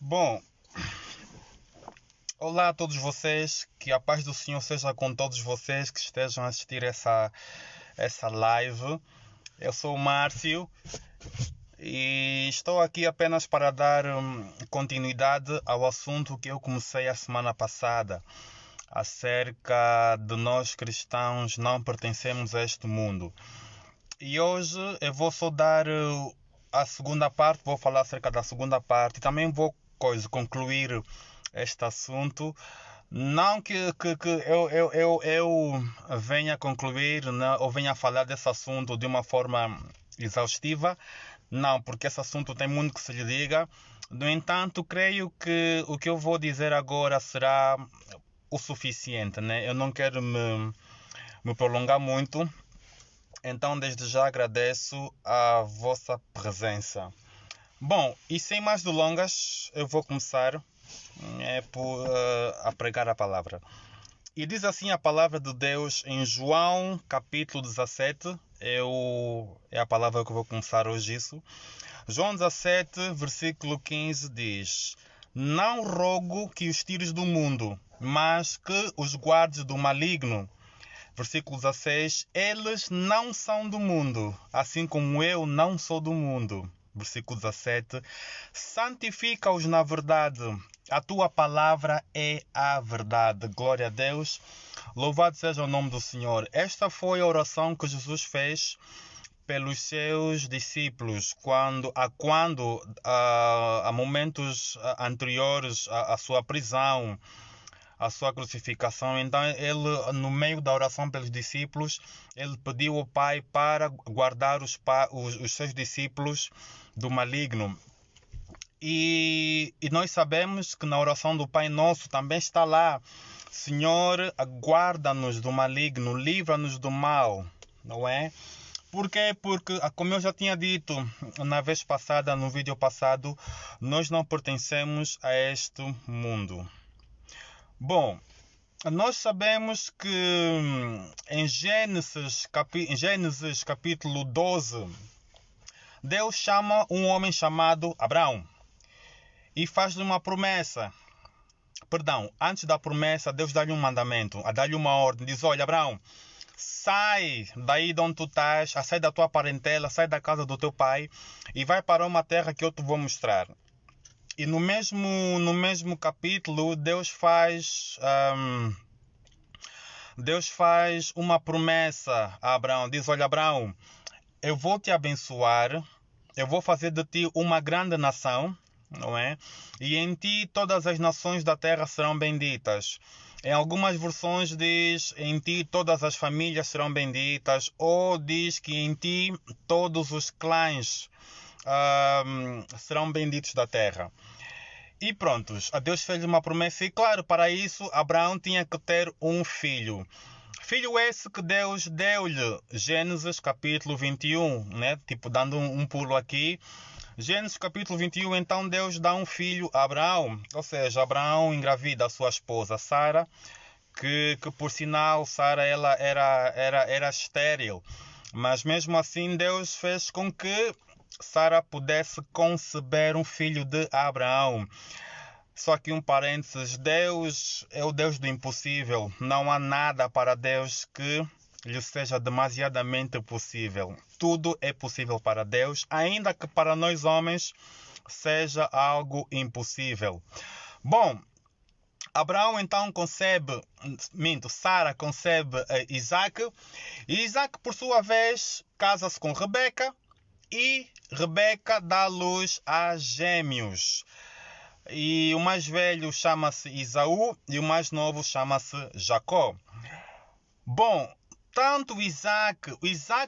Bom, olá a todos vocês, que a paz do Senhor seja com todos vocês que estejam a assistir essa live. Eu sou o Márcio e estou aqui apenas para dar continuidade ao assunto que eu comecei a semana passada, acerca de nós cristãos não pertencemos a este mundo. E hoje eu vou só dar a segunda parte, vou falar acerca da segunda parte e também vou concluir este assunto. Não que eu venha concluir, né, ou venha falar desse assunto de uma forma exaustiva, não, porque esse assunto tem muito que se lhe diga. No entanto, creio que o que eu vou dizer agora será o suficiente, né? Eu não quero me prolongar muito, então desde já agradeço a vossa presença. Bom, e sem mais delongas, eu vou começar a pregar a palavra. E diz assim a palavra de Deus em João capítulo 17. É a palavra que eu vou começar hoje isso. João 17, versículo 15 diz: Não rogo que os tires do mundo, mas que os guardes do maligno. Versículo 16: Eles não são do mundo, assim como eu não sou do mundo. Versículo 17: Santifica-os na verdade. A tua palavra é a verdade. Glória a Deus. Louvado seja o nome do Senhor. Esta foi a oração que Jesus fez pelos seus discípulos quando a momentos anteriores à sua prisão, a sua crucificação. Então ele, no meio da oração pelos discípulos, ele pediu ao Pai para guardar os seus discípulos do maligno. E nós sabemos que na oração do Pai Nosso também está lá: Senhor, guarda-nos do maligno, livra-nos do mal, não é? Por quê? Porque, como eu já tinha dito na vez passada, no vídeo passado, nós não pertencemos a este mundo. Bom, nós sabemos que em Gênesis capítulo 12, Deus chama um homem chamado Abraão e faz-lhe uma promessa. Perdão, antes da promessa, Deus dá-lhe um mandamento, dá-lhe uma ordem. Diz: olha, Abraão, sai daí de onde tu estás, sai da tua parentela, sai da casa do teu pai e vai para uma terra que eu te vou mostrar. E no mesmo capítulo, Deus faz uma promessa a Abraão. Diz: olha, Abraão, eu vou te abençoar, eu vou fazer de ti uma grande nação, não é? E em ti todas as nações da terra serão benditas. Em algumas versões diz: em ti todas as famílias serão benditas, ou diz que em ti todos os clãs serão benditos da terra. E prontos, a Deus fez uma promessa e, claro, para isso Abraão tinha que ter um filho. Filho esse que Deus deu-lhe. Gênesis capítulo 21, né? Tipo, dando um pulo aqui. Gênesis capítulo 21, então Deus dá um filho a Abraão. Ou seja, Abraão engravida a sua esposa Sara, que por sinal Sara ela era estéril. Mas mesmo assim Deus fez com que Sara pudesse conceber um filho de Abraão. Só que um parênteses: Deus é o Deus do impossível. Não há nada para Deus que lhe seja demasiadamente possível. Tudo é possível para Deus, ainda que para nós homens seja algo impossível. Bom, Abraão então Sara concebe Isaac, e Isaac, por sua vez, casa-se com Rebeca, e Rebeca dá à luz a gêmeos. E o mais velho chama-se Esaú e o mais novo chama-se Jacó. Bom, tanto o Isaac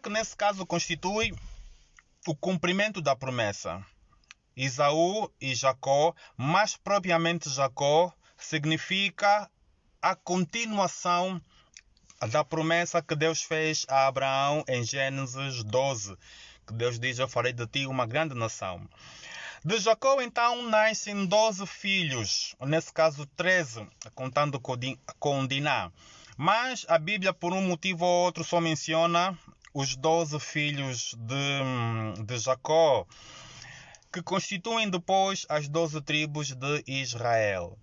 nesse caso constitui o cumprimento da promessa. Esaú e Jacó, mais propriamente Jacó, significa a continuação da promessa que Deus fez a Abraão em Gênesis 12, que Deus diz: eu farei de ti uma grande nação. De Jacó então nascem 12 filhos, nesse caso 13, contando com Diná. Mas a Bíblia, por um motivo ou outro, só menciona os 12 filhos de Jacó. que constituem depois as 12 tribos de Israel.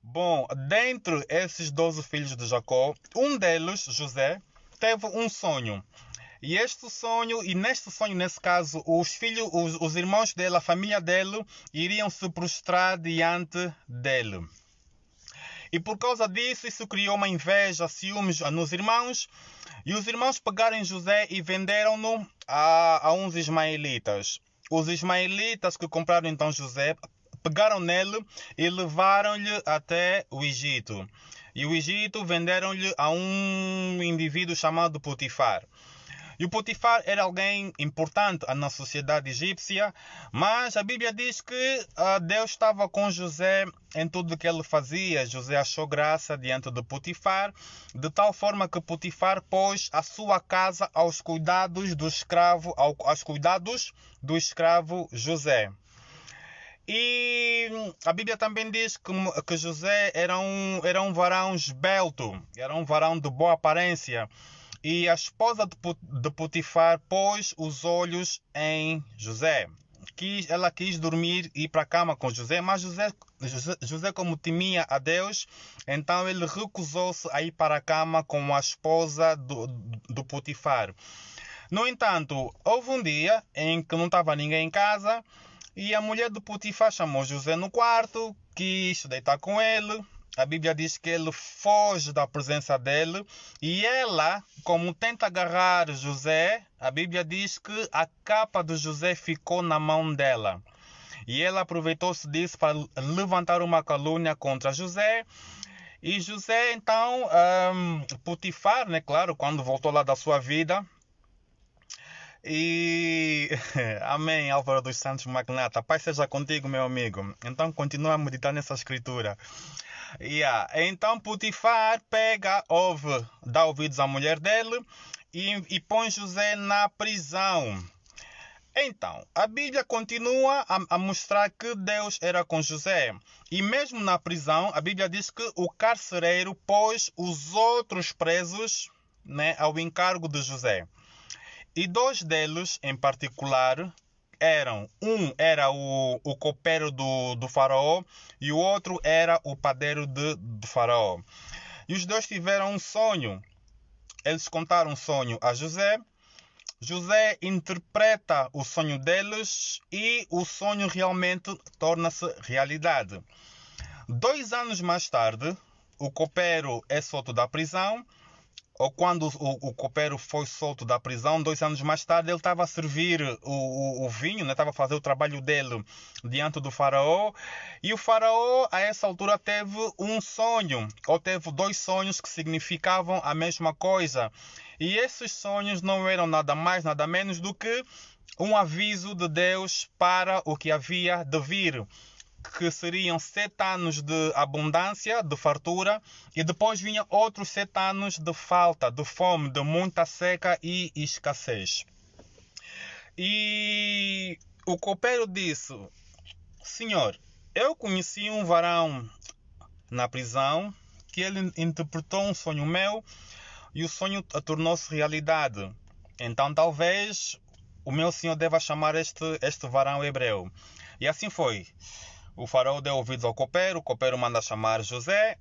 Bom, dentre esses 12 filhos de Jacó, um deles, José, teve um sonho. E neste sonho, nesse caso, os irmãos dele, a família dele, iriam se prostrar diante dele. E por causa disso, isso criou uma inveja, ciúmes nos irmãos. E os irmãos pegaram em José e venderam-no a uns ismaelitas. Os ismaelitas que compraram então José, pegaram nele e levaram-lhe até o Egito. E o Egito venderam-lhe a um indivíduo chamado Potifar. E o Potifar era alguém importante na sociedade egípcia, mas a Bíblia diz que Deus estava com José em tudo o que ele fazia. José achou graça diante de Potifar, de tal forma que Potifar pôs a sua casa aos cuidados do escravo, José. E a Bíblia também diz que José era um varão esbelto, era um varão de boa aparência. E a esposa de Potifar pôs os olhos em José. Ela quis dormir e ir para a cama com José, mas José, como temia a Deus, então ele recusou-se a ir para a cama com a esposa do Potifar. No entanto, houve um dia em que não estava ninguém em casa e a mulher do Potifar chamou José no quarto, quis deitar com ele. A Bíblia diz que ele foge da presença dele e ela, como tenta agarrar José, a Bíblia diz que a capa de José ficou na mão dela. E ela aproveitou-se disso para levantar uma calúnia contra José. E José, então, Potifar, né, claro, quando voltou lá da sua vida. E amém, Álvaro dos Santos Magnata. Paz seja contigo, meu amigo. Então continua a meditar nessa escritura. Então Potifar dá ouvidos à mulher dele e põe José na prisão. Então, a Bíblia continua a mostrar que Deus era com José. E mesmo na prisão, a Bíblia diz que o carcereiro pôs os outros presos, né, ao encargo de José. E dois deles, em particular, um era o copeiro do faraó e o outro era o padeiro do faraó. E os dois tiveram um sonho. Eles contaram um sonho a José. José interpreta o sonho deles e o sonho realmente torna-se realidade. 2 anos mais tarde, o copeiro é solto da prisão. Ou quando o copeiro foi solto da prisão, 2 anos mais tarde, ele estava a servir o vinho, né? Estava a fazer o trabalho dele diante do faraó. E o faraó, a essa altura, teve um sonho, ou teve 2 sonhos que significavam a mesma coisa. E esses sonhos não eram nada mais, nada menos do que um aviso de Deus para o que havia de vir, que seriam 7 anos de abundância, de fartura, e depois vinha outros 7 anos de falta, de fome, de muita seca e escassez. E o copeiro disse: Senhor, eu conheci um varão na prisão que ele interpretou um sonho meu e o sonho tornou-se realidade. Então talvez o meu senhor deva chamar este varão hebreu. E assim foi. O faraó deu ouvidos ao copeiro, o copeiro manda chamar José.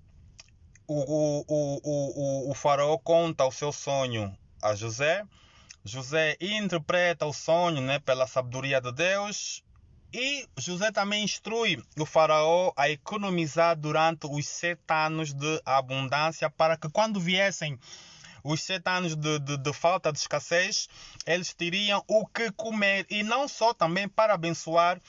O faraó conta o seu sonho a José. José interpreta o sonho, né, pela sabedoria de Deus. E José também instrui o faraó a economizar durante os 7 anos de abundância, para que quando viessem os 7 anos de falta, de escassez, eles teriam o que comer. E não só, também para abençoar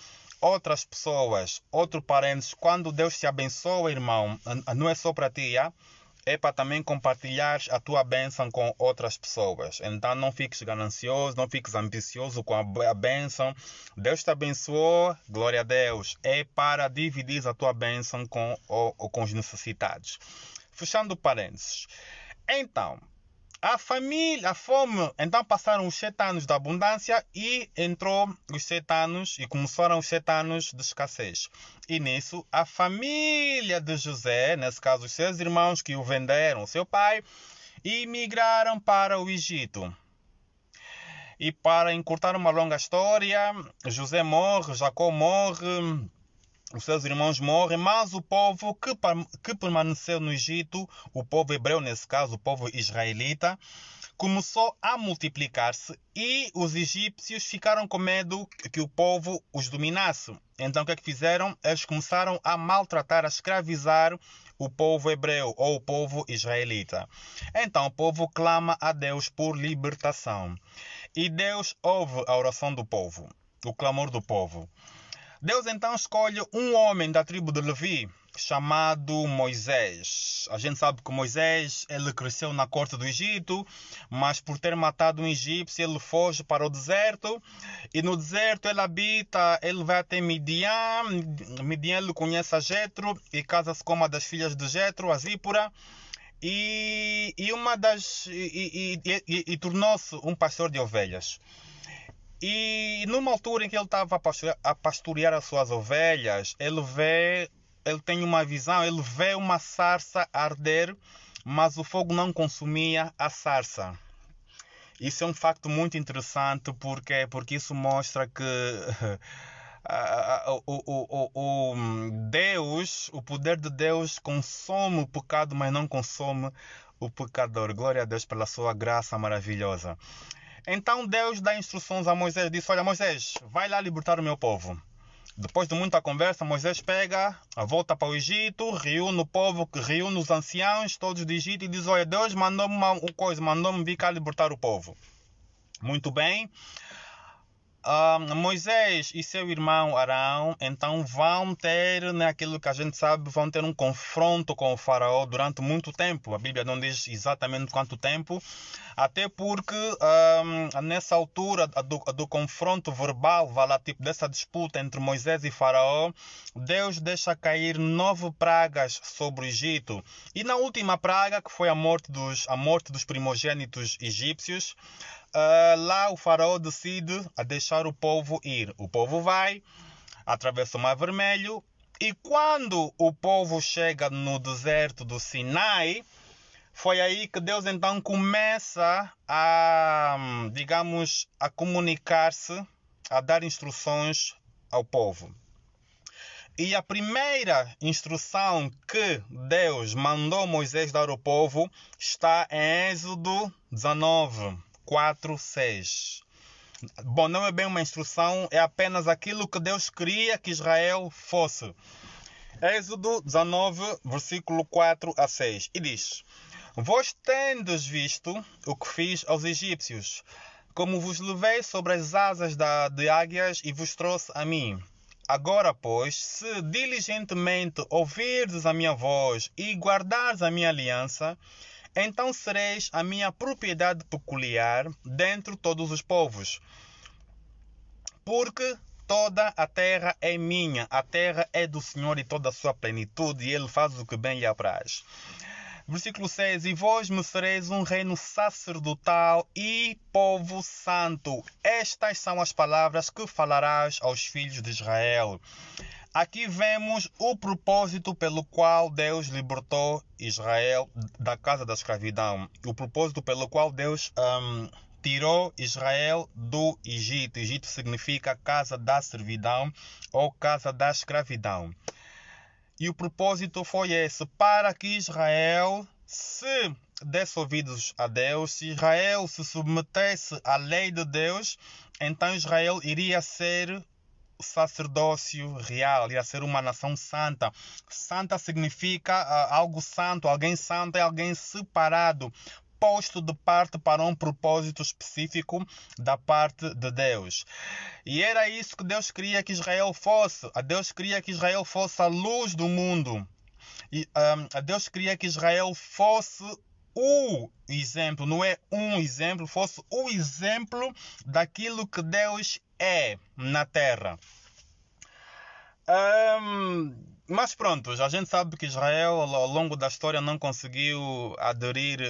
outras pessoas, outro parentes. Quando Deus te abençoa, irmão, não é só para ti, é para também compartilhar a tua bênção com outras pessoas. Então não fiques ganancioso, não fiques ambicioso com a bênção. Deus te abençoou, glória a Deus. É para dividir a tua bênção com os necessitados. Fechando parênteses. Então, a fome, então passaram os 7 anos da abundância e entrou os 7 anos e começaram os 7 anos de escassez. E nisso, a família de José, nesse caso os seus irmãos que o venderam, seu pai, emigraram para o Egito. E para encurtar uma longa história, José morre, Jacó morre, os seus irmãos morrem, mas o povo que permaneceu no Egito, o povo hebreu nesse caso, o povo israelita, começou a multiplicar-se e os egípcios ficaram com medo que o povo os dominasse. Então o que é que fizeram? Eles começaram a maltratar, a escravizar o povo hebreu ou o povo israelita. Então o povo clama a Deus por libertação. E Deus ouve a oração do povo, o clamor do povo. Deus então escolhe um homem da tribo de Levi, chamado Moisés. A gente sabe que Moisés, ele cresceu na corte do Egito, mas por ter matado um egípcio, ele foge para o deserto. E no deserto ele habita, ele vai até Midian. Midian ele conhece a Jetro e casa-se com uma das filhas de Jetro, a Zípora. E tornou-se um pastor de ovelhas. E numa altura em que ele estava a pastorear as suas ovelhas, ele tem uma visão, ele vê uma sarça arder, mas o fogo não consumia a sarça. Isso é um facto muito interessante porque isso mostra que Deus, o poder de Deus consome o pecado, mas não consome o pecador. Glória a Deus pela sua graça maravilhosa. Então Deus dá instruções a Moisés, diz: olha Moisés, vai lá libertar o meu povo. Depois de muita conversa, Moisés pega, volta para o Egito, reúne o povo, reúne os anciãos todos do Egito e diz: olha, Deus mandou-me uma coisa, mandou-me vir cá libertar o povo. Muito bem. Moisés e seu irmão Arão então vão ter, aquilo que a gente sabe, vão ter um confronto com o faraó durante muito tempo. A Bíblia não diz exatamente quanto tempo, até porque nessa altura do confronto verbal, tipo dessa disputa entre Moisés e faraó, Deus deixa cair 9 pragas sobre o Egito. E na última praga, que foi a morte dos primogênitos egípcios, lá o faraó decide a deixar o povo ir. O povo vai, atravessa o Mar Vermelho, e quando o povo chega no deserto do Sinai, foi aí que Deus então começa a, digamos, a comunicar-se, a dar instruções ao povo. E a primeira instrução que Deus mandou Moisés dar ao povo está em Êxodo 19. 4, 6. Bom, não é bem uma instrução, é apenas aquilo que Deus queria que Israel fosse. Êxodo 19, versículo 4 a 6. E diz: vós tendes visto o que fiz aos egípcios, como vos levei sobre as asas de águias e vos trouxe a mim. Agora, pois, se diligentemente ouvirdes a minha voz e guardardes a minha aliança, então sereis a minha propriedade peculiar dentre todos os povos. Porque toda a terra é minha, a terra é do Senhor e toda a sua plenitude, e Ele faz o que bem lhe apraz. Versículo 6. E vós me sereis um reino sacerdotal e povo santo. Estas são as palavras que falarás aos filhos de Israel. Aqui vemos o propósito pelo qual Deus libertou Israel da casa da escravidão. O propósito pelo qual Deus tirou Israel do Egito. Egito significa casa da servidão ou casa da escravidão. E o propósito foi esse: para que Israel se desse ouvidos a Deus, se Israel se submetesse à lei de Deus, então Israel iria ser sacerdócio real, ia ser uma nação santa. Santa significa algo santo, alguém santo é alguém separado, posto de parte para um propósito específico da parte de Deus. E era isso que Deus queria que Israel fosse. Deus queria que Israel fosse a luz do mundo. E Deus queria que Israel fosse o exemplo, não é um exemplo, fosse o exemplo daquilo que Deus é na terra. Mas pronto, a gente sabe que Israel ao longo da história não conseguiu aderir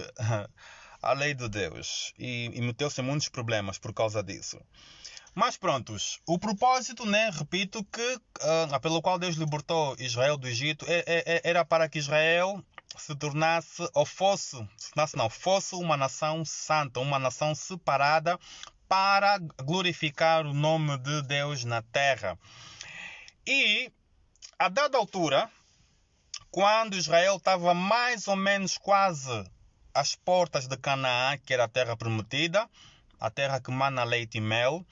à lei de Deus e meteu-se em muitos problemas por causa disso. Mas prontos, o propósito, repito, pelo qual Deus libertou Israel do Egito era para que Israel se tornasse, ou fosse uma nação santa, uma nação separada, para glorificar o nome de Deus na terra. E, a dada altura, quando Israel estava mais ou menos quase às portas de Canaã, que era a terra prometida, a terra que mana leite e mel,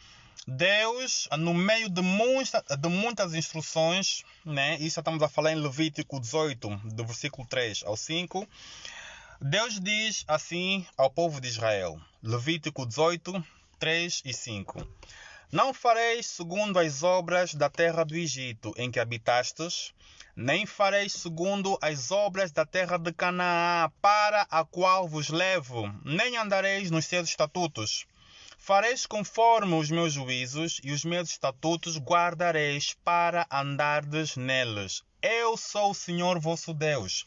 Deus, no meio de muitas instruções, né? Isso estamos a falar em Levítico 18, do versículo 3 ao 5, Deus diz assim ao povo de Israel, Levítico 18, 3 e 5. Não fareis segundo as obras da terra do Egito em que habitastes, nem fareis segundo as obras da terra de Canaã, para a qual vos levo, nem andareis nos seus estatutos. Fareis conforme os meus juízos e os meus estatutos guardareis para andardes neles. Eu sou o Senhor vosso Deus.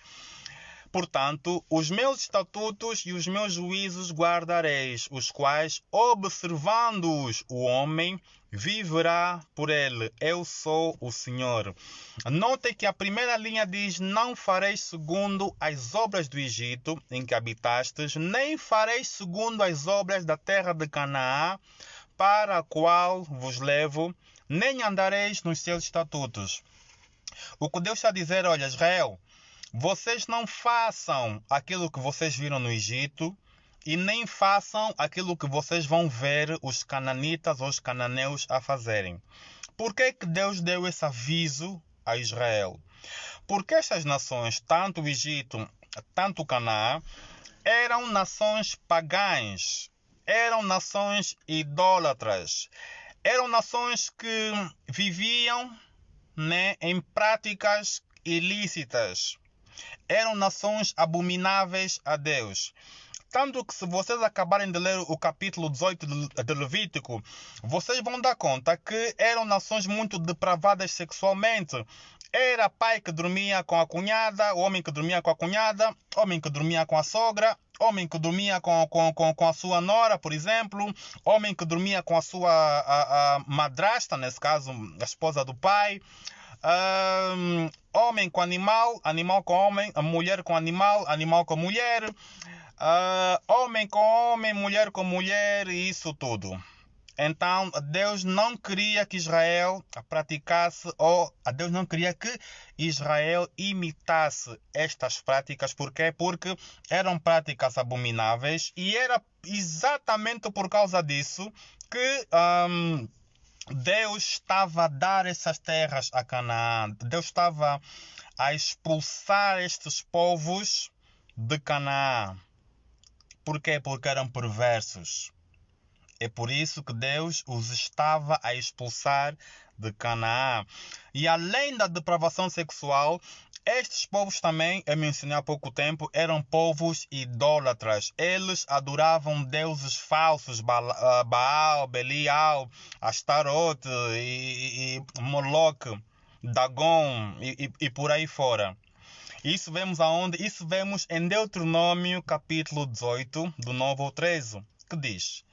Portanto, os meus estatutos e os meus juízos guardareis, os quais, observando-os, o homem viverá por ele. Eu sou o Senhor. Note que a primeira linha diz: não fareis segundo as obras do Egito em que habitastes, nem fareis segundo as obras da terra de Canaã, para a qual vos levo, nem andareis nos seus estatutos. O que Deus está a dizer: olha, Israel, vocês não façam aquilo que vocês viram no Egito e nem façam aquilo que vocês vão ver os cananitas ou os cananeus a fazerem. Por que Deus deu esse aviso a Israel? Porque estas nações, tanto o Egito, tanto o Canaã, eram nações pagãs, eram nações idólatras, eram nações que viviam, né, em práticas ilícitas. Eram nações abomináveis a Deus. Tanto que, se vocês acabarem de ler o capítulo 18 de Levítico, vocês vão dar conta que eram nações muito depravadas sexualmente. Era pai que dormia com a cunhada, homem que dormia com a cunhada, homem que dormia com a sogra, homem que dormia com a sua nora, por exemplo, homem que dormia com a sua madrasta, nesse caso, a esposa do pai. Homem com animal, animal com homem, mulher com animal, animal com mulher, homem com homem, mulher com mulher, e isso tudo. Então, Deus não queria que Israel praticasse, ou Deus não queria que Israel imitasse estas práticas. Por quê? Porque eram práticas abomináveis, e era exatamente por causa disso que Deus estava a dar essas terras a Canaã. Deus estava a expulsar estes povos de Canaã. Por quê? Porque eram perversos. É por isso que Deus os estava a expulsar de Canaã. E além da depravação sexual, estes povos também, eu mencionei há pouco tempo, eram povos idólatras. Eles adoravam deuses falsos, Baal, Belial, Astarote e Moloque, Dagon e por aí fora. Isso vemos aonde? Isso vemos em Deuteronômio capítulo 18, do 9 ao 13, que diz: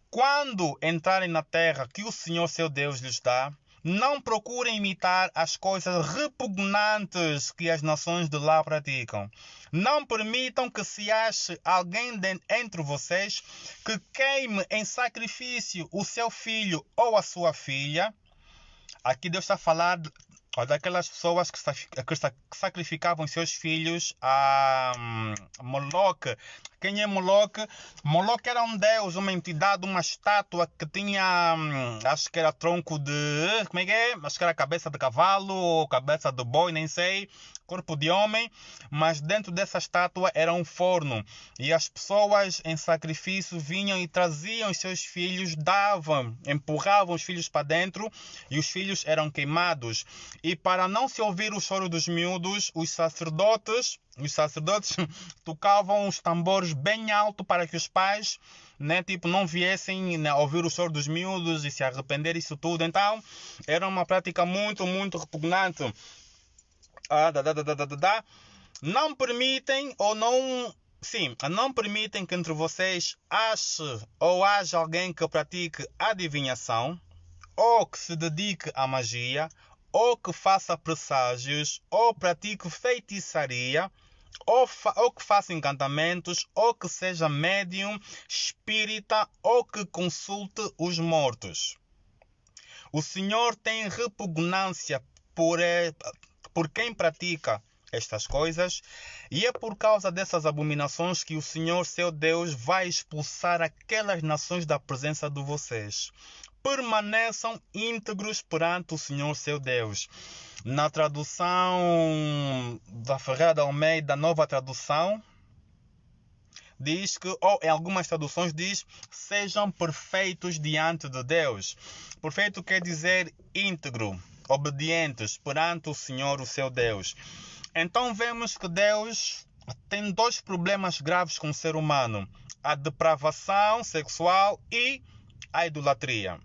quando entrarem na terra que o Senhor seu Deus lhes dá, não procurem imitar as coisas repugnantes que as nações de lá praticam. Não permitam que se ache alguém entre vocês que queime em sacrifício o seu filho ou a sua filha. Aqui Deus está a falar daquelas pessoas que sacrificavam seus filhos a Moloque. Quem é Moloque? Moloque era um deus, uma entidade, uma estátua que tinha, acho que era tronco de, como é que é? Acho que era cabeça de cavalo ou cabeça de boi, nem sei, corpo de homem, mas dentro dessa estátua era um forno, e as pessoas em sacrifício vinham e traziam os seus filhos, empurravam os filhos para dentro, e os filhos eram queimados. E para não se ouvir o choro dos miúdos, os sacerdotes tocavam os tambores bem alto para que os pais, né, não viessem, né, ouvir o choro dos miúdos e se arrepender, isso tudo. Então, era uma prática muito, muito repugnante. Não permitem ou não... Sim, não permitem que entre vocês haja alguém que pratique adivinhação, ou que se dedique à magia, ou que faça presságios, ou pratique feitiçaria, ou que faça encantamentos, ou que seja médium, espírita, ou que consulte os mortos. O Senhor tem repugnância por quem pratica estas coisas, e é por causa dessas abominações que o Senhor, seu Deus, vai expulsar aquelas nações da presença de vocês. Permaneçam íntegros perante o Senhor, seu Deus. Na tradução da Ferreira de Almeida, nova tradução, diz que, ou em algumas traduções diz, sejam perfeitos diante de Deus. Perfeito quer dizer íntegro, obedientes perante o Senhor, o seu Deus. Então vemos que Deus tem dois problemas graves com o ser humano: a depravação sexual e a idolatria.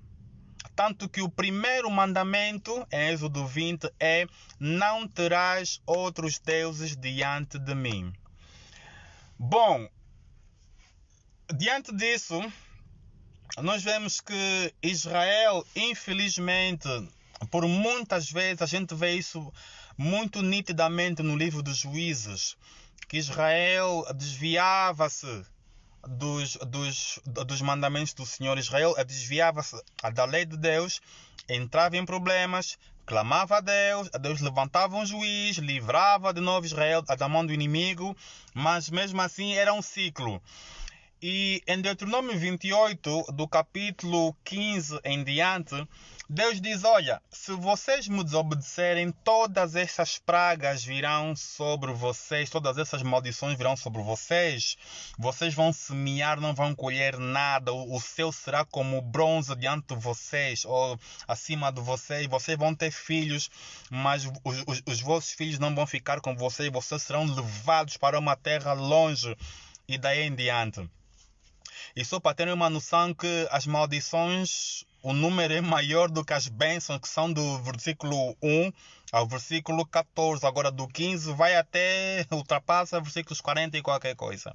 Tanto que o primeiro mandamento, em Êxodo 20, é: não terás outros deuses diante de mim. Bom, diante disso, nós vemos que Israel, infelizmente, por muitas vezes, a gente vê isso muito nitidamente no livro dos Juízes, que Israel desviava-se dos mandamentos do Senhor. Israel desviava-se da lei de Deus, entrava em problemas, clamava a Deus levantava um juiz, livrava de novo Israel da mão do inimigo, mas mesmo assim era um ciclo. E em Deuteronômio 28, do capítulo 15 em diante, Deus diz: olha, se vocês me desobedecerem, todas essas pragas virão sobre vocês, todas essas maldições virão sobre vocês. Vocês vão semear, não vão colher nada. O céu será como bronze diante de vocês, ou acima de vocês. Vocês vão ter filhos, mas os vossos filhos não vão ficar com vocês. Vocês serão levados para uma terra longe, e daí em diante. E só para terem uma noção que as maldições, o número é maior do que as bênçãos, que são do versículo 1 ao versículo 14. Agora do 15 vai até, ultrapassa versículos 40 e qualquer coisa.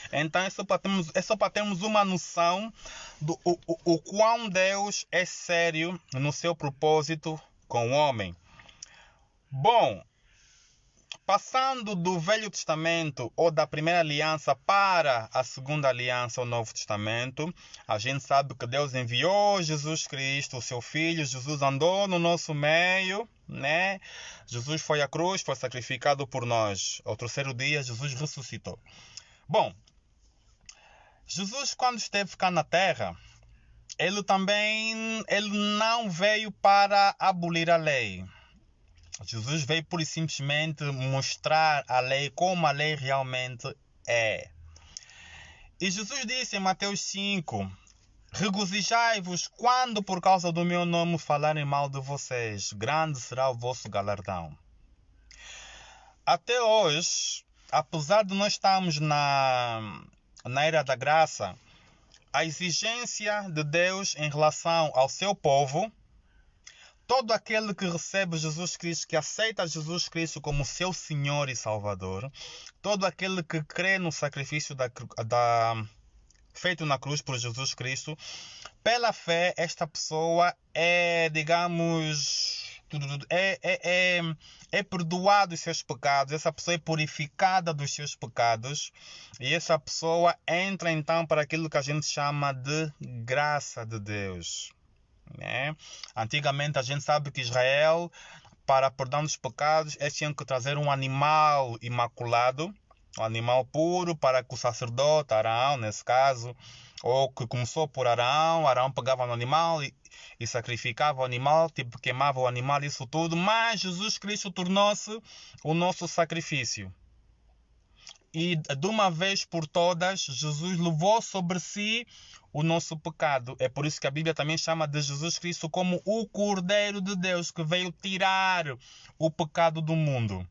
Então é só para termos uma noção do o quão Deus é sério no seu propósito com o homem. Bom, passando do Velho Testamento ou da Primeira Aliança para a Segunda Aliança, o Novo Testamento, a gente sabe que Deus enviou Jesus Cristo, o seu Filho. Jesus andou no nosso meio, né? Jesus foi à cruz, foi sacrificado por nós. Ao terceiro dia, Jesus ressuscitou. Bom, Jesus, quando esteve cá na Terra, ele não veio para abolir a lei. Jesus veio pura e simplesmente mostrar a lei como a lei realmente é. E Jesus disse em Mateus 5: regozijai-vos quando por causa do meu nome falarem mal de vocês. Grande será o vosso galardão. Até hoje, apesar de nós estarmos na era da graça, a exigência de Deus em relação ao seu povo, todo aquele que recebe Jesus Cristo, que aceita Jesus Cristo como seu Senhor e Salvador, todo aquele que crê no sacrifício feito na cruz por Jesus Cristo, pela fé, esta pessoa é, digamos, é perdoado dos seus pecados. Essa pessoa é purificada dos seus pecados, e essa pessoa entra então para aquilo que a gente chama de graça de Deus. Antigamente a gente sabe que Israel, para perdão dos pecados, eles tinham que trazer um animal imaculado, um animal puro, para que o sacerdote, Arão nesse caso, ou que começou por Arão pegava no animal e sacrificava o animal, tipo queimava o animal, isso tudo. Mas Jesus Cristo tornou-se o nosso sacrifício. E de uma vez por todas, Jesus levou sobre si o nosso pecado. É por isso que a Bíblia também chama de Jesus Cristo como o Cordeiro de Deus, que veio tirar o pecado do mundo.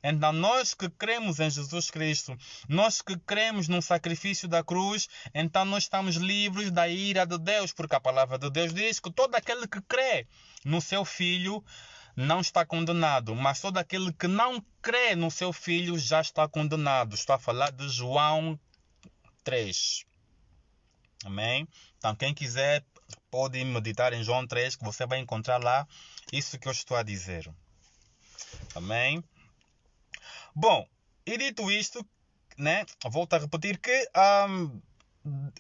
Então nós que cremos em Jesus Cristo, nós que cremos no sacrifício da cruz, então nós estamos livres da ira de Deus, porque a palavra de Deus diz que todo aquele que crê no seu Filho não está condenado, mas todo aquele que não crê no seu Filho já está condenado. Estou a falar de João 3. Amém? Então quem quiser pode meditar em João 3, que você vai encontrar lá isso que eu estou a dizer. Amém? Bom, E dito isto, né, volto a repetir que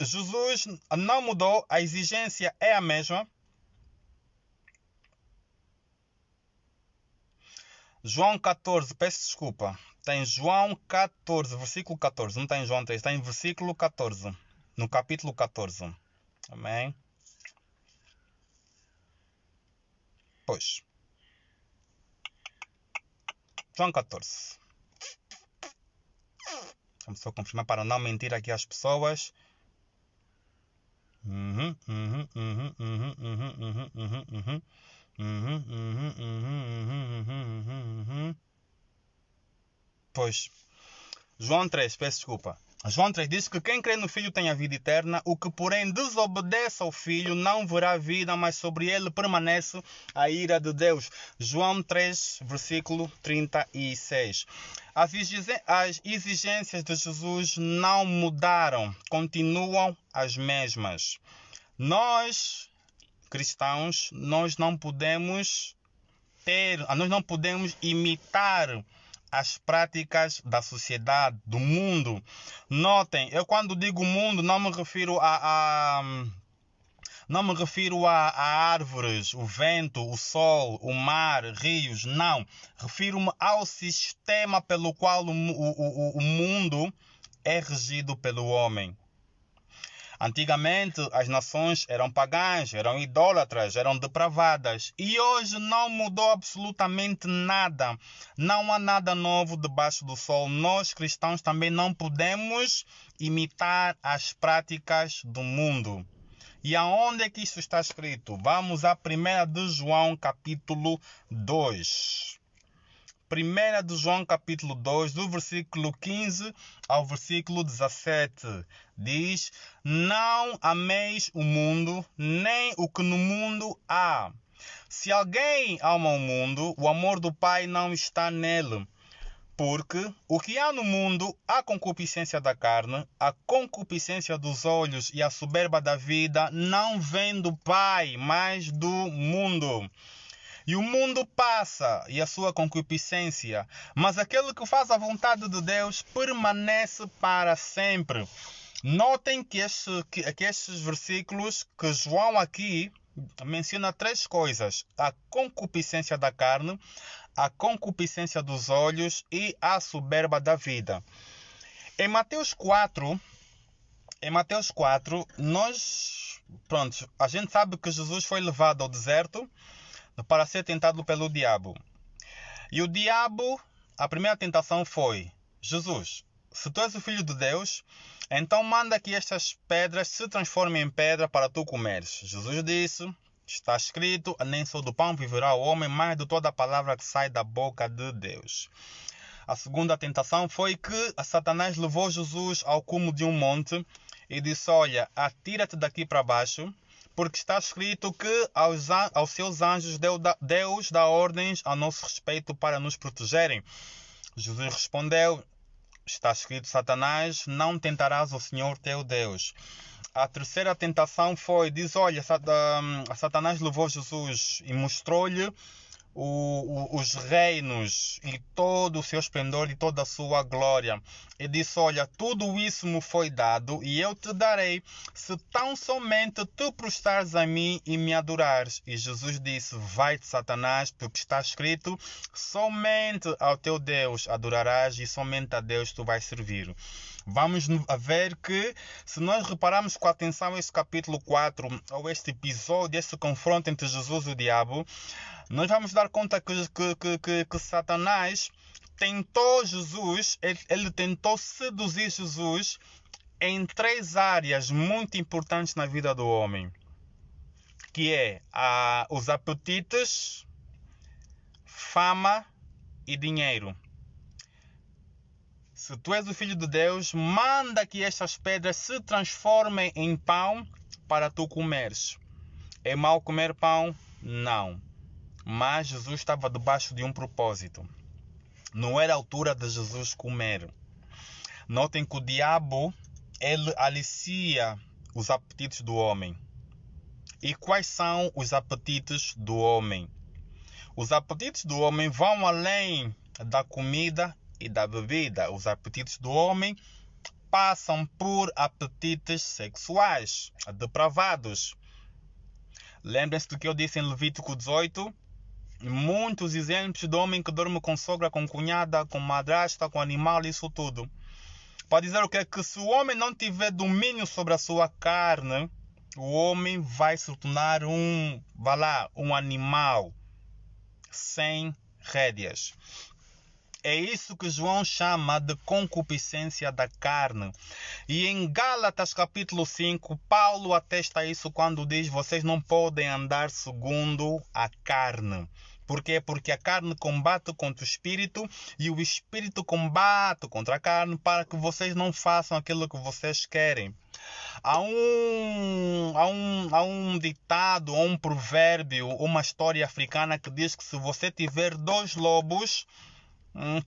Jesus não mudou, a exigência é a mesma. João 14, peço desculpa. Tem João 14, versículo 14. Não tem João 3, está em versículo 14. No capítulo 14. Amém? Pois. João 14. Vamos só confirmar para não mentir aqui às pessoas. Pois. João 3, peço desculpa. João 3 diz que quem crê no Filho tem a vida eterna, o que porém desobedece ao Filho não verá vida, mas sobre ele permanece a ira de Deus. João 3, versículo 36. As exigências de Jesus não mudaram, continuam as mesmas. Nós, cristãos, nós não podemos imitar as práticas da sociedade, do mundo. Notem, eu quando digo mundo não me refiro a árvores, o vento, o sol, o mar, rios, não. Refiro-me ao sistema pelo qual o mundo é regido pelo homem. Antigamente as nações eram pagãs, eram idólatras, eram depravadas. E hoje não mudou absolutamente nada. Não há nada novo debaixo do sol. Nós cristãos também não podemos imitar as práticas do mundo. E aonde é que isso está escrito? Vamos a 1 de João capítulo 2. 1 de João capítulo 2, do versículo 15 ao versículo 17, diz: não ameis o mundo, nem o que no mundo há. Se alguém ama o mundo, o amor do Pai não está nele. Porque o que há no mundo, a concupiscência da carne, a concupiscência dos olhos e a soberba da vida, não vem do Pai, mas do mundo. E o mundo passa e a sua concupiscência, mas aquele que faz a vontade de Deus permanece para sempre. Notem que estes versículos, que João aqui menciona três coisas: a concupiscência da carne, a concupiscência dos olhos e a soberba da vida. Em Mateus 4, a gente sabe que Jesus foi levado ao deserto para ser tentado pelo diabo. E o diabo, a primeira tentação foi: Jesus, se tu és o Filho de Deus, então manda que estas pedras se transformem em pedra para tu comeres. Jesus disse: está escrito, nem só do pão viverá o homem, mas de toda a palavra que sai da boca de Deus. A segunda tentação foi que Satanás levou Jesus ao cume de um monte e disse: olha, atira-te daqui para baixo, porque está escrito que aos seus anjos Deus dá ordens a nosso respeito para nos protegerem. Jesus respondeu: está escrito, Satanás, não tentarás o Senhor teu Deus. A terceira tentação foi, olha, Satanás levou Jesus e mostrou-lhe os reinos e todo o seu esplendor e toda a sua glória. E disse: olha, tudo isso me foi dado e eu te darei, se tão somente tu prostrares a mim e me adorares. E Jesus disse: vai-te, Satanás, porque está escrito, somente ao teu Deus adorarás e somente a Deus tu vais servir. Vamos ver que, se nós repararmos com atenção este capítulo 4, ou este episódio, este confronto entre Jesus e o diabo, nós vamos dar conta que Satanás tentou Jesus, ele tentou seduzir Jesus em três áreas muito importantes na vida do homem, que é os apetites, fama e dinheiro. Se tu és o Filho de Deus, manda que estas pedras se transformem em pão para tu comeres. É mau comer pão? Não. Mas Jesus estava debaixo de um propósito. Não era a altura de Jesus comer. Notem que o diabo, ele alicia os apetites do homem. E quais são os apetites do homem? Os apetites do homem vão além da comida e da bebida. Os apetites do homem passam por apetites sexuais depravados. Lembrem-se do que eu disse em Levítico 18. Muitos exemplos de homem que dorme com sogra, com cunhada, com madrasta, com animal, isso tudo. Para dizer o que? Que se o homem não tiver domínio sobre a sua carne, o homem vai se tornar um animal sem rédeas. É isso que João chama de concupiscência da carne. E em Gálatas capítulo 5, Paulo atesta isso quando diz: vocês não podem andar segundo a carne. Por quê? Porque a carne combate contra o espírito e o espírito combate contra a carne para que vocês não façam aquilo que vocês querem. Há um ditado, um provérbio, uma história africana que diz que se você tiver dois lobos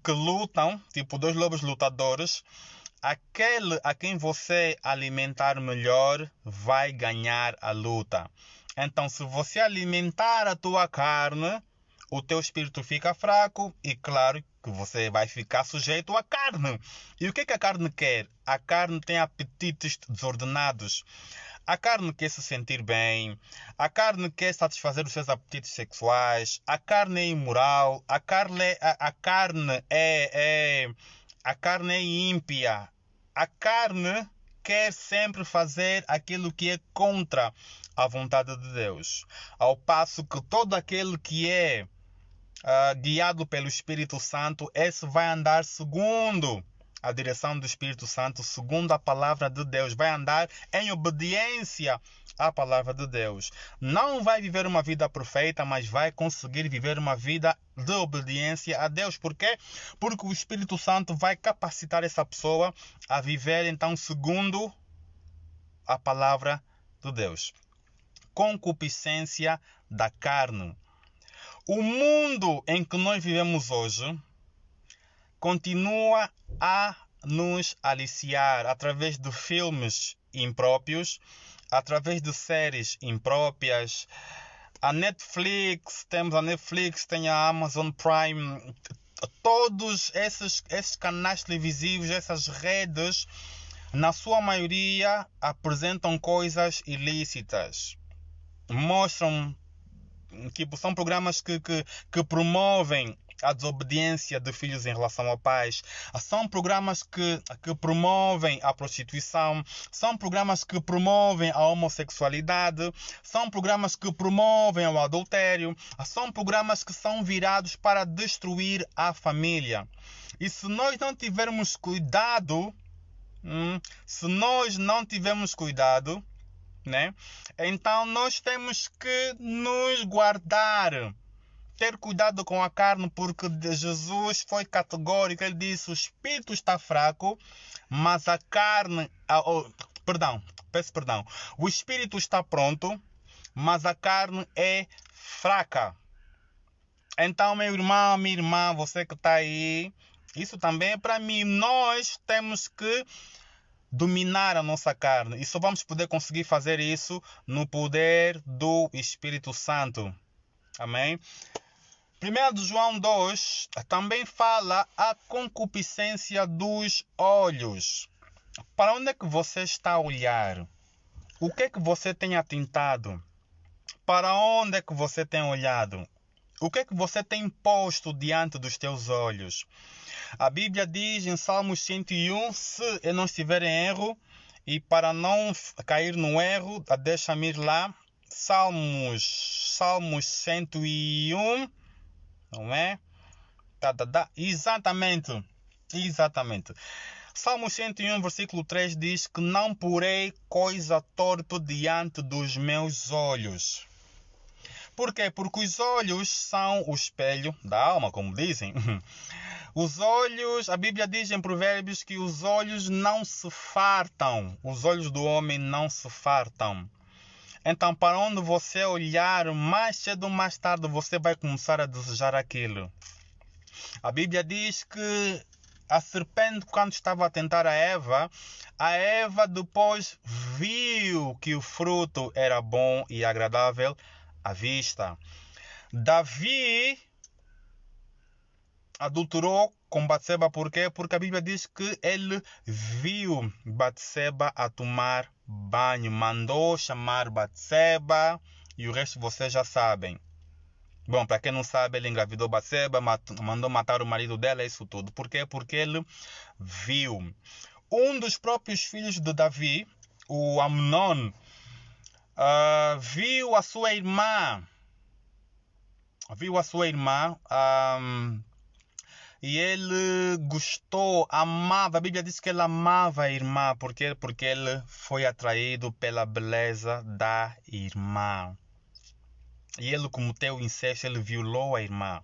que lutam, tipo dois lobos lutadores, aquele a quem você alimentar melhor vai ganhar a luta. Então, se você alimentar a tua carne, o teu espírito fica fraco e claro que você vai ficar sujeito à carne. E o que a carne quer? A carne tem apetites desordenados. A carne quer se sentir bem, a carne quer satisfazer os seus apetites sexuais, a carne é imoral, a carne é ímpia. A carne quer sempre fazer aquilo que é contra a vontade de Deus. Ao passo que todo aquele que é guiado pelo Espírito Santo, esse vai andar segundo a direção do Espírito Santo, segundo a palavra de Deus. Vai andar em obediência à palavra de Deus. Não vai viver uma vida perfeita, mas vai conseguir viver uma vida de obediência a Deus. Por quê? Porque o Espírito Santo vai capacitar essa pessoa a viver, então, segundo a palavra de Deus. Concupiscência da carne. O mundo em que nós vivemos hoje continua a nos aliciar através de filmes impróprios, através de séries impróprias. Temos a Netflix, tem a Amazon Prime, todos esses canais televisivos, essas redes, na sua maioria apresentam coisas ilícitas. Mostram, são programas que promovem a desobediência de filhos em relação a pais. São programas que promovem a prostituição. São programas que promovem a homossexualidade. São programas que promovem o adultério. São programas que são virados para destruir a família. E se nós não tivermos cuidado, né? Então nós temos que nos guardar, ter cuidado com a carne, porque Jesus foi categórico. Ele disse: o espírito está fraco, mas a carne, o espírito está pronto, mas a carne é fraca. Então, meu irmão, minha irmã, você que está aí, isso também é para mim. Nós temos que dominar a nossa carne. E só vamos poder conseguir fazer isso no poder do Espírito Santo. Amém? 1 João 2 também fala a concupiscência dos olhos. Para onde é que você está a olhar? O que é que você tem atentado? Para onde é que você tem olhado? O que é que você tem posto diante dos teus olhos? A Bíblia diz em Salmos 101, se eu não estiver em erro, e para não cair no erro, deixa-me ir lá, Salmos 101, não é? Exatamente. Salmos 101, versículo 3 diz que não porei coisa torpe diante dos meus olhos. Por quê? Porque os olhos são o espelho da alma, como dizem. Os olhos, a Bíblia diz em Provérbios que os olhos não se fartam. Os olhos do homem não se fartam. Então, para onde você olhar, mais cedo ou mais tarde, você vai começar a desejar aquilo. A Bíblia diz que a serpente, quando estava a tentar a Eva depois viu que o fruto era bom e agradável à vista. Davi adulterou com Batseba, por quê? Porque a Bíblia diz que ele viu Batseba a tomar banho, mandou chamar Batseba e o resto vocês já sabem. Bom, para quem não sabe, ele engravidou Batseba, mandou matar o marido dela, isso tudo. Por quê? Porque ele viu. Um dos próprios filhos de Davi, o Amnon, viu a sua irmã. E ele gostou, amava. A Bíblia diz que ele amava a irmã. Por quê? Porque ele foi atraído pela beleza da irmã. E ele cometeu incesto, ele violou a irmã.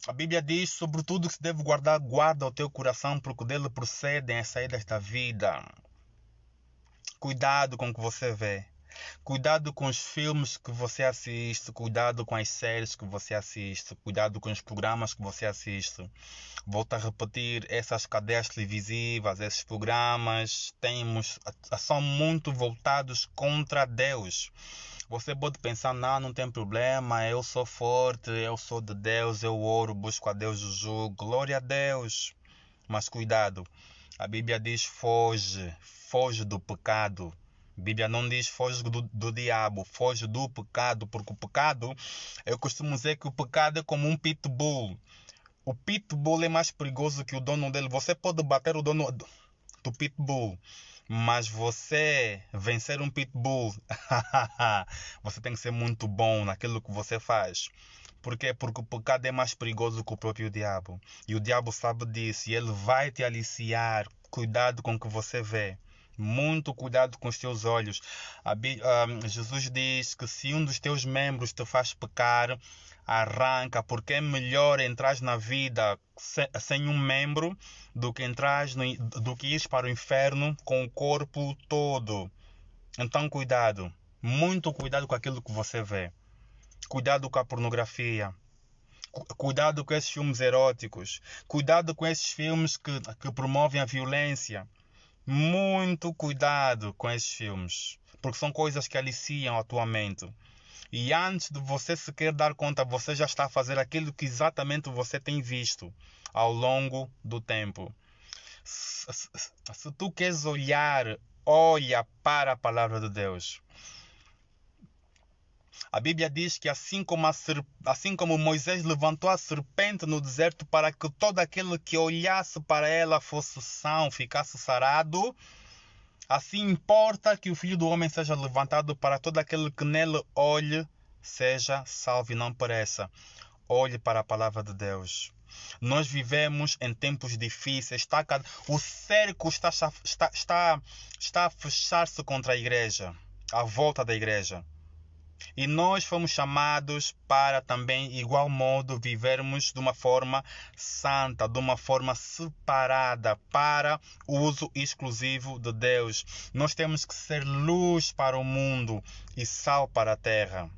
A Bíblia diz, sobretudo, que se deve guarda o teu coração, porque dele procedem as saídas da vida. Cuidado com o que você vê. Cuidado com os filmes que você assiste, cuidado com as séries que você assiste, cuidado com os programas que você assiste. Volto a repetir, essas cadeias televisivas, esses programas são muito voltados contra Deus. Você pode pensar, não tem problema, eu sou forte, eu sou de Deus, eu oro, busco a Deus, jugo, glória a Deus. Mas cuidado, a Bíblia diz foge do pecado. A Bíblia não diz foge do diabo, foge do pecado, porque o pecado, eu costumo dizer que o pecado é como um pitbull. O pitbull é mais perigoso que o dono dele. Você pode bater o dono do pitbull, mas você vencer um pitbull, você tem que ser muito bom naquilo que você faz. Por quê? Porque o pecado é mais perigoso que o próprio diabo. E o diabo sabe disso e ele vai te aliciar. Cuidado com o que você vê. Muito cuidado com os teus olhos. Jesus diz que se um dos teus membros te faz pecar, arranca, porque é melhor entrar na vida sem um membro do que ires para o inferno com o corpo todo. Então cuidado, muito cuidado com aquilo que você vê. Cuidado com a pornografia. Cuidado com esses filmes eróticos. Cuidado com esses filmes que promovem a violência. Muito cuidado com esses filmes, porque são coisas que aliciam a tua mente. E antes de você sequer dar conta, você já está a fazer aquilo que exatamente você tem visto ao longo do tempo. Se tu queres olhar, olha para a palavra de Deus. A Bíblia diz que assim como Moisés levantou a serpente no deserto para que todo aquele que olhasse para ela fosse são, ficasse sarado, assim importa que o Filho do Homem seja levantado para todo aquele que nele olhe, seja salvo e não pereça. Olhe para a palavra de Deus. Nós vivemos em tempos difíceis. O cerco está a fechar-se contra a igreja, à volta da igreja. E nós fomos chamados para também, igual modo, vivermos de uma forma santa, de uma forma separada, para o uso exclusivo de Deus. Nós temos que ser luz para o mundo e sal para a terra.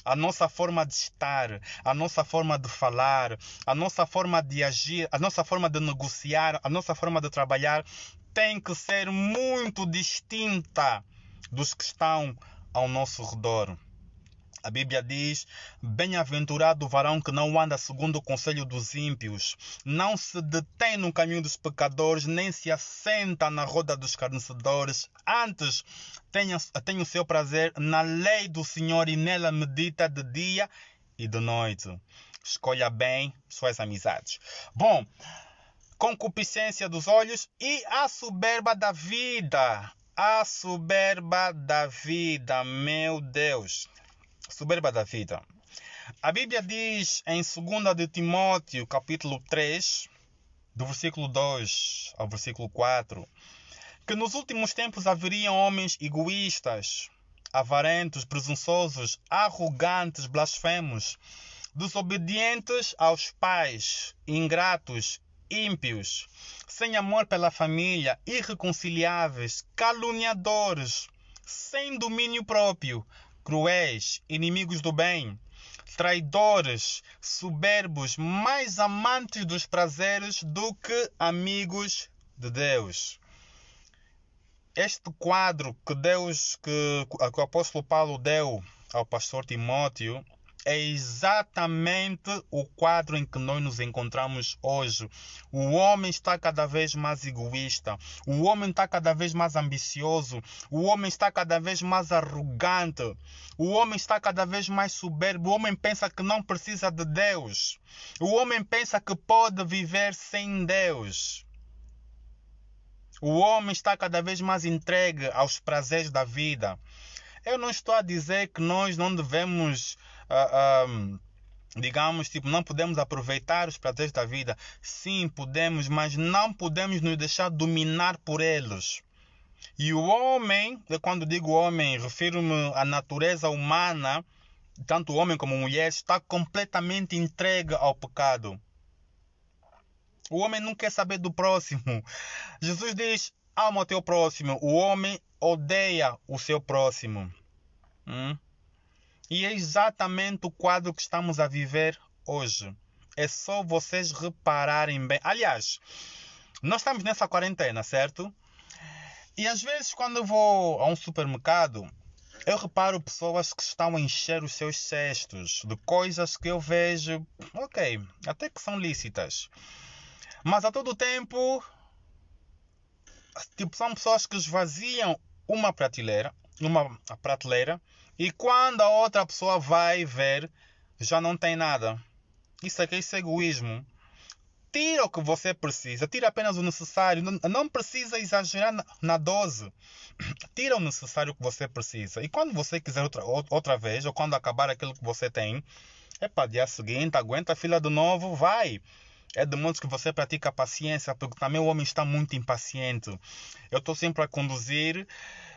A nossa forma de estar, a nossa forma de falar, a nossa forma de agir, a nossa forma de negociar, a nossa forma de trabalhar tem que ser muito distinta dos que estão ao nosso redor. A Bíblia diz, bem-aventurado o varão que não anda segundo o conselho dos ímpios, não se detém no caminho dos pecadores, nem se assenta na roda dos escarnecedores, antes tem o seu prazer na lei do Senhor e nela medita de dia e de noite. Escolha bem suas amizades. Bom, concupiscência dos olhos e a soberba da vida. A soberba da vida, meu Deus. Soberba da vida. A Bíblia diz em 2 de Timóteo, capítulo 3, do versículo 2 ao versículo 4, que nos últimos tempos haveriam homens egoístas, avarentos, presunçosos, arrogantes, blasfemos, desobedientes aos pais, ingratos, ímpios, sem amor pela família, irreconciliáveis, caluniadores, sem domínio próprio, cruéis, inimigos do bem, traidores, soberbos, mais amantes dos prazeres do que amigos de Deus. Este quadro que o apóstolo Paulo deu ao pastor Timóteo É exatamente o quadro em que nós nos encontramos hoje. O homem está cada vez mais egoísta. O homem está cada vez mais ambicioso. O homem está cada vez mais arrogante. O homem está cada vez mais soberbo. O homem pensa que não precisa de Deus. O homem pensa que pode viver sem Deus. O homem está cada vez mais entregue aos prazeres da vida. Eu não estou a dizer que nós não devemos, digamos, não podemos aproveitar os prazeres da vida. Sim, podemos, mas não podemos nos deixar dominar por eles. E o homem, quando digo homem, refiro-me à natureza humana, tanto homem como mulher, está completamente entregue ao pecado. O homem não quer saber do próximo. Jesus diz: ama o teu próximo. O homem odeia o seu próximo. E é exatamente o quadro que estamos a viver hoje. É só vocês repararem bem. Aliás, nós estamos nessa quarentena, certo? E às vezes quando eu vou a um supermercado, eu reparo pessoas que estão a encher os seus cestos de coisas que eu vejo, ok, até que são lícitas. Mas a todo tempo, são pessoas que esvaziam uma prateleira, e quando a outra pessoa vai ver, já não tem nada. Isso aqui é egoísmo. Tira o que você precisa, tira apenas o necessário. Não precisa exagerar na dose. Tira o necessário que você precisa. E quando você quiser outra vez, ou quando acabar aquilo que você tem, dia seguinte, aguenta a fila de novo, vai. É de modo que você pratica a paciência, porque também o homem está muito impaciente. Eu estou sempre a conduzir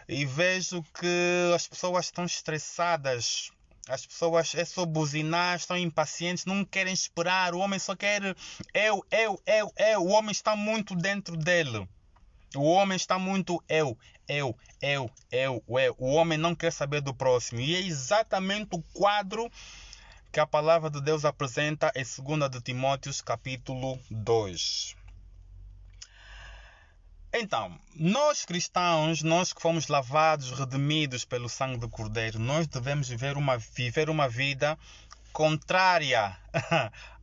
e vejo que as pessoas estão estressadas. As pessoas só buzinar, estão impacientes, não querem esperar. O homem só quer eu. O homem está muito dentro dele. O homem está muito eu. O homem não quer saber do próximo. E é exatamente o quadro que a palavra de Deus apresenta em 2 de Timóteo, capítulo 2. Então, nós cristãos, nós que fomos lavados, redimidos pelo sangue do Cordeiro, nós devemos viver uma vida contrária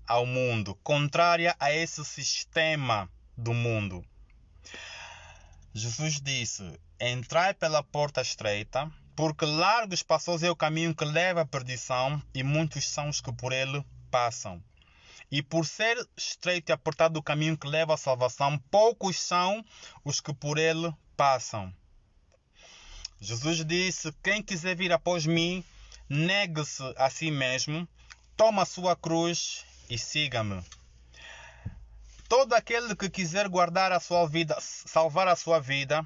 ao mundo, contrária a esse sistema do mundo. Jesus disse: entrai pela porta estreita, porque largo e espaçoso é o caminho que leva à perdição, e muitos são os que por ele passam. E por ser estreito e apertado o caminho que leva à salvação, poucos são os que por ele passam. Jesus disse: quem quiser vir após mim, negue-se a si mesmo, toma a sua cruz e siga-me. Todo aquele que quiser guardar a sua vida, salvar a sua vida,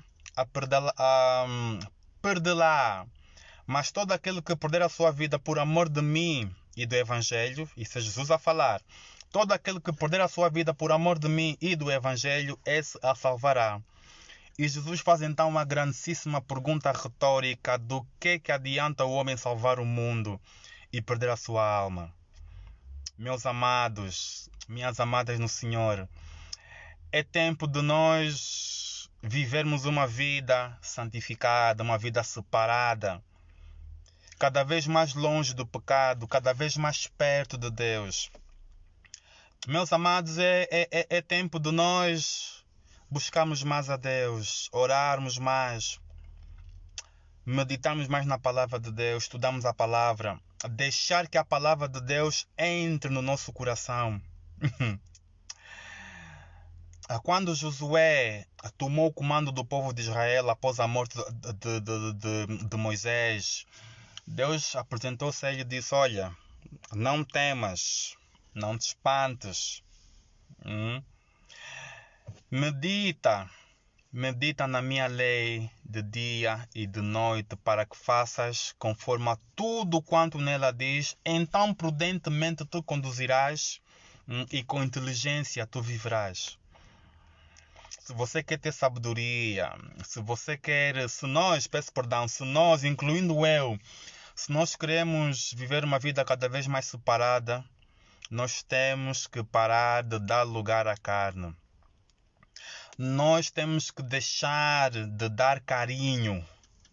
perdê-la. Mas todo aquele que perder a sua vida por amor de mim e do Evangelho, isso é Jesus a falar, todo aquele que perder a sua vida por amor de mim e do Evangelho, esse a salvará. E Jesus faz então uma grandíssima pergunta retórica: do que adianta o homem salvar o mundo e perder a sua alma? Meus amados, minhas amadas no Senhor, é tempo de nós vivermos uma vida santificada, uma vida separada, cada vez mais longe do pecado, cada vez mais perto de Deus. Meus amados, é tempo de nós buscarmos mais a Deus, orarmos mais, meditarmos mais na palavra de Deus, estudarmos a palavra, deixar que a palavra de Deus entre no nosso coração. Quando Josué tomou o comando do povo de Israel após a morte de Moisés, Deus apresentou-se a ele e disse: olha, não temas, não te espantes. Medita na minha lei de dia e de noite, para que faças conforme a tudo quanto nela diz. Então prudentemente tu conduzirás e com inteligência tu viverás. Se você quer ter sabedoria, se nós, incluindo eu, se nós queremos viver uma vida cada vez mais separada, nós temos que parar de dar lugar à carne. Nós temos que deixar de dar carinho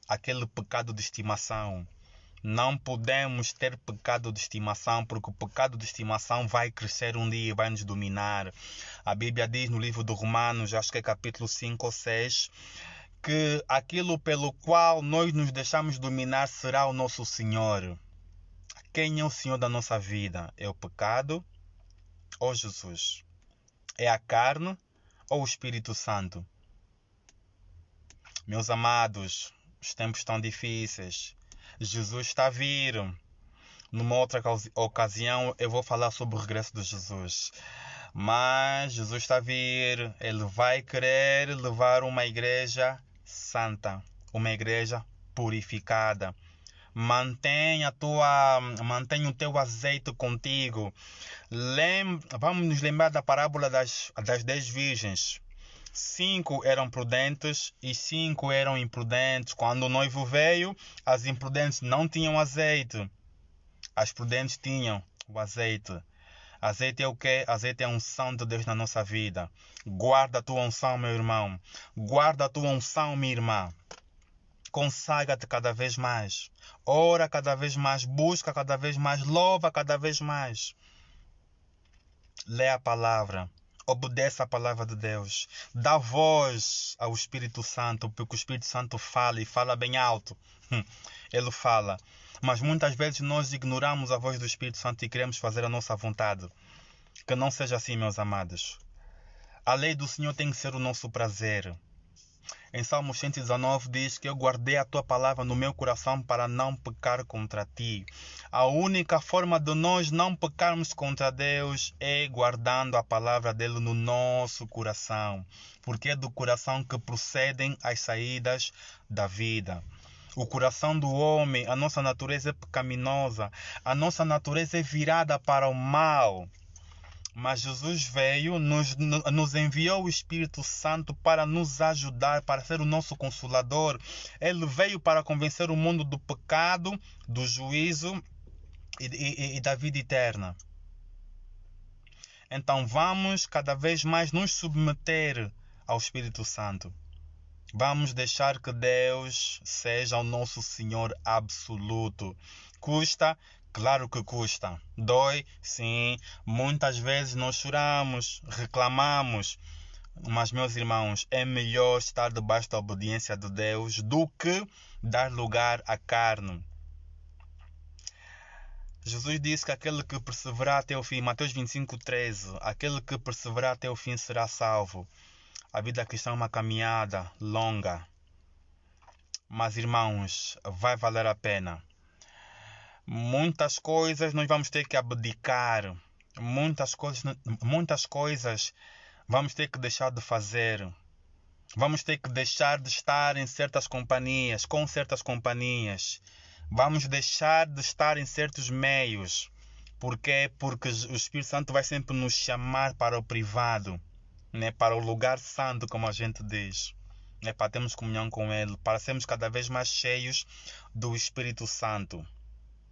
àquele pecado de estimação. Não podemos ter pecado de estimação, porque o pecado de estimação vai crescer um dia e vai nos dominar. A Bíblia diz no livro de Romanos, acho que é capítulo 5 ou 6, que aquilo pelo qual nós nos deixamos dominar será o nosso Senhor. Quem é o Senhor da nossa vida? É o pecado ou Jesus? É a carne ou o Espírito Santo? Meus amados, os tempos estão difíceis. Jesus está a vir. Numa outra ocasião eu vou falar sobre o regresso de Jesus. Mas Jesus está a vir. Ele vai querer levar uma igreja santa, uma igreja purificada. Mantenha o teu azeite contigo. Vamos nos lembrar da parábola das 10 virgens. 5 eram prudentes e 5 eram imprudentes. Quando o noivo veio, as imprudentes não tinham azeite. As prudentes tinham o azeite. Azeite é o quê? Azeite é a unção de Deus na nossa vida. Guarda a tua unção, meu irmão. Guarda a tua unção, minha irmã. Consagra-te cada vez mais. Ora cada vez mais. Busca cada vez mais. Louva cada vez mais. Lê a palavra. Obedece a palavra de Deus. Dá voz ao Espírito Santo, porque o Espírito Santo fala e fala bem alto. Ele fala. Mas muitas vezes nós ignoramos a voz do Espírito Santo e queremos fazer a nossa vontade. Que não seja assim, meus amados. A lei do Senhor tem que ser o nosso prazer. Em Salmos 119 diz que eu guardei a tua palavra no meu coração para não pecar contra ti. A única forma de nós não pecarmos contra Deus é guardando a palavra dele no nosso coração. Porque é do coração que procedem as saídas da vida. O coração do homem, a nossa natureza é pecaminosa. A nossa natureza é virada para o mal. Mas Jesus veio, nos enviou o Espírito Santo para nos ajudar, para ser o nosso consolador. Ele veio para convencer o mundo do pecado, do juízo e da vida eterna. Então vamos cada vez mais nos submeter ao Espírito Santo. Vamos deixar que Deus seja o nosso Senhor absoluto. Custa? Claro que custa. Dói? Sim. Muitas vezes nós choramos, reclamamos. Mas, meus irmãos, é melhor estar debaixo da obediência de Deus do que dar lugar à carne. Jesus disse que aquele que perseverar até o fim, Mateus 25:13, aquele que perseverar até o fim será salvo. A vida cristã é uma caminhada longa. Mas, irmãos, vai valer a pena. Muitas coisas nós vamos ter que abdicar. Muitas coisas vamos ter que deixar de fazer. Vamos ter que deixar de estar em certas companhias, com certas companhias. Vamos deixar de estar em certos meios. Por quê? Porque o Espírito Santo vai sempre nos chamar para o privado, né? Para o lugar santo, como a gente diz. Né? Para termos comunhão com Ele, para sermos cada vez mais cheios do Espírito Santo.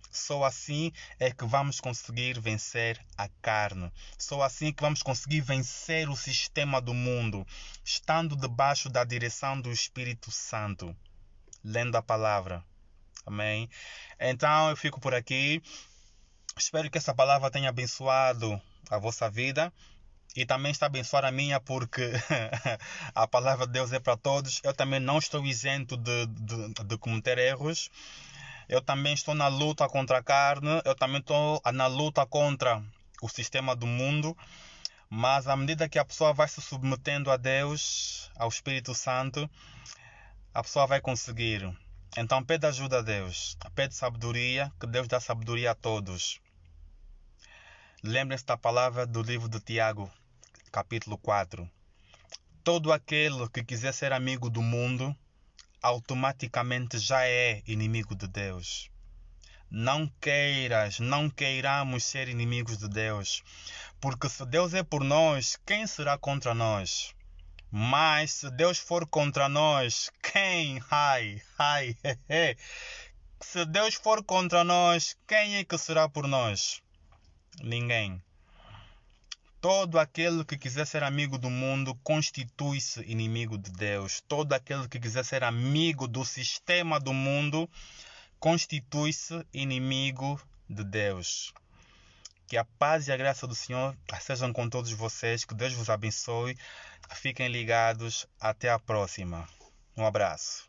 Só assim é que vamos conseguir vencer a carne. Só assim que vamos conseguir vencer o sistema do mundo, estando debaixo da direção do Espírito Santo, lendo a palavra. Amém? Então eu fico por aqui. Espero que essa palavra tenha abençoado a vossa vida e também está a abençoar a minha, porque a palavra de Deus é para todos. Eu também não estou isento de cometer erros. Eu também estou na luta contra a carne, eu também estou na luta contra o sistema do mundo, mas à medida que a pessoa vai se submetendo a Deus, ao Espírito Santo, a pessoa vai conseguir. Então pede ajuda a Deus, pede sabedoria, que Deus dá sabedoria a todos. Lembrem-se da palavra do livro de Tiago, capítulo 4. Todo aquele que quiser ser amigo do mundo, automaticamente já é inimigo de Deus. Não queiramos ser inimigos de Deus, porque se Deus é por nós, quem será contra nós? Mas se Deus for contra nós, quem? Se Deus for contra nós, quem é que será por nós? Ninguém. Todo aquele que quiser ser amigo do mundo constitui-se inimigo de Deus. Todo aquele que quiser ser amigo do sistema do mundo constitui-se inimigo de Deus. Que a paz e a graça do Senhor sejam com todos vocês. Que Deus vos abençoe. Fiquem ligados. Até a próxima. Um abraço.